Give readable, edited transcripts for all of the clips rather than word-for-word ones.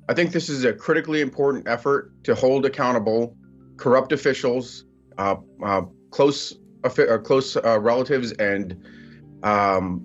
I think this is a critically important effort to hold accountable corrupt officials, uh, uh, close relatives, and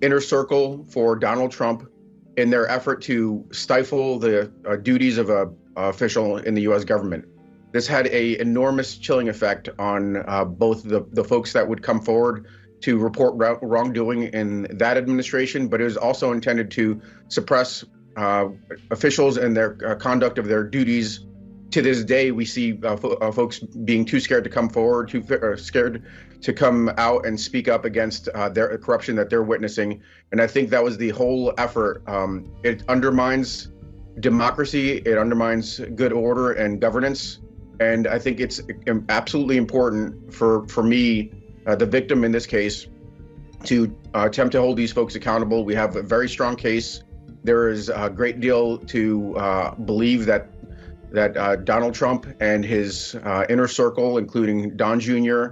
inner circle for Donald Trump in their effort to stifle the duties of a official in the U.S. government. This had a enormous chilling effect on both the folks that would come forward to report wrongdoing in that administration, but it was also intended to suppress uh, officials and their conduct of their duties. To this day, we see folks being too scared to come forward, too scared to come out and speak up against their corruption that they're witnessing. And I think that was the whole effort. It undermines democracy, it undermines good order and governance. And I think it's absolutely important for me, the victim in this case, to attempt to hold these folks accountable. We have a very strong case. There is a great deal to believe that Donald Trump and his inner circle, including Don Jr.,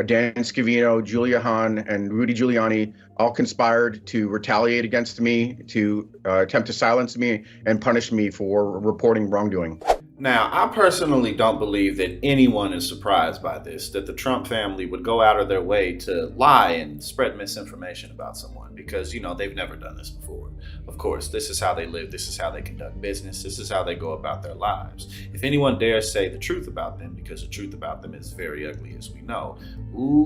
Dan Scavino, Julia Hahn, and Rudy Giuliani, all conspired to retaliate against me, to attempt to silence me and punish me for reporting wrongdoing. Now, I personally don't believe that anyone is surprised by this, that the Trump family would go out of their way to lie and spread misinformation about someone because, they've never done this before. Of course, this is how they live. This is how they conduct business. This is how they go about their lives. If anyone dares say the truth about them, because the truth about them is very ugly, as we know,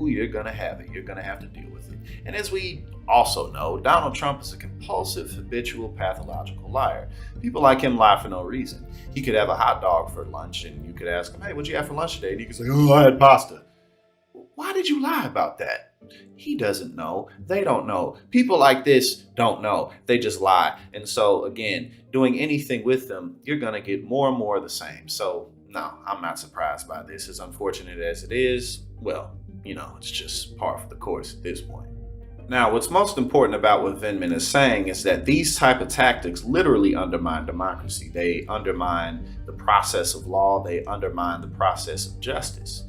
you're going to have it. You're going to have to deal with it. And as we also know, Donald Trump is a compulsive, habitual, pathological liar. People like him lie for no reason. He could have a hot dog for lunch and you could ask him, hey, what'd you have for lunch today? And he could say, I had pasta. Why did you lie about that? He doesn't know. They don't know. People like this don't know. They just lie. And so, again, doing anything with them, you're going to get more and more of the same. So, no, I'm not surprised by this. As unfortunate as it is, well, it's just par for the course at this point. Now, what's most important about what Vindman is saying is that these type of tactics literally undermine democracy. They undermine the process of law. They undermine the process of justice.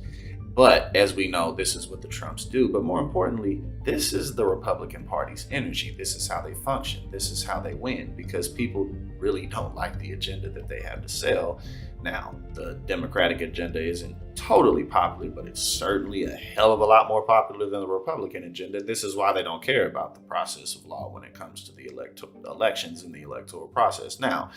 But as we know, this is what the Trumps do. But more importantly, this is the Republican Party's energy. This is how they function. This is how they win, because people really don't like the agenda that they have to sell. Now, the Democratic agenda isn't totally popular, but it's certainly a hell of a lot more popular than the Republican agenda. This is why they don't care about the process of law when it comes to the elections and the electoral process. Now,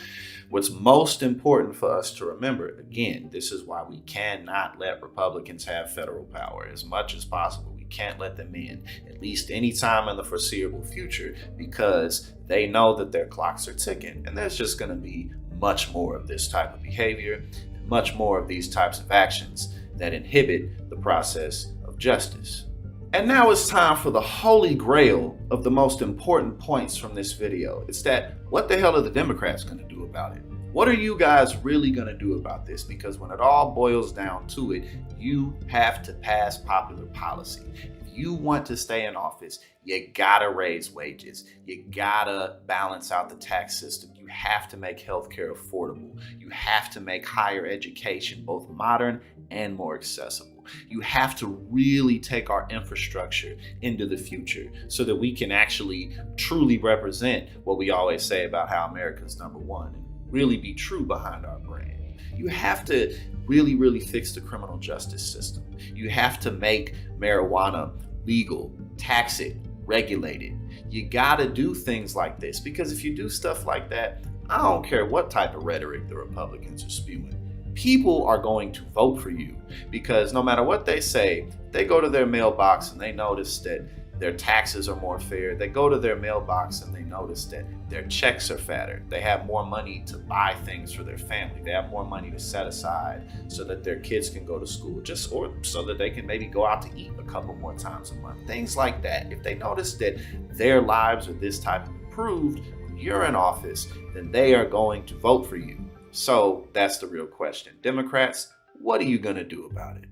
what's most important for us to remember, again, this is why we cannot let Republicans have federal power as much as possible. We can't let them in, at least any time in the foreseeable future, because they know that their clocks are ticking. And there's just going to be much more of this type of behavior, much more of these types of actions that inhibit the process of justice. And now it's time for the holy grail of the most important points from this video. It's that, what the hell are the Democrats going to do about it? What are you guys really going to do about this? Because when it all boils down to it, you have to pass popular policy. If you want to stay in office, you gotta raise wages. You gotta balance out the tax system. You have to make healthcare affordable. You have to make higher education both modern and more accessible. You have to really take our infrastructure into the future so that we can actually truly represent what we always say about how America's number one and really be true behind our brand. You have to really, really fix the criminal justice system. You have to make marijuana legal, tax it, regulate it. You gotta do things like this, because if you do stuff like that, I don't care what type of rhetoric the Republicans are spewing. People are going to vote for you, because no matter what they say, they go to their mailbox and they notice that their taxes are more fair. They go to their maurbox and they notice that their checks are fatter. They have more money to buy things for their family. They have more money to set aside so that their kids can go to school, or so that they can maybe go out to eat a couple more times a month. Things like that. If they notice that their lives are this type of improved when you're in office, then they are going to vote for you. So that's the real question. Democrats, what are you going to do about it?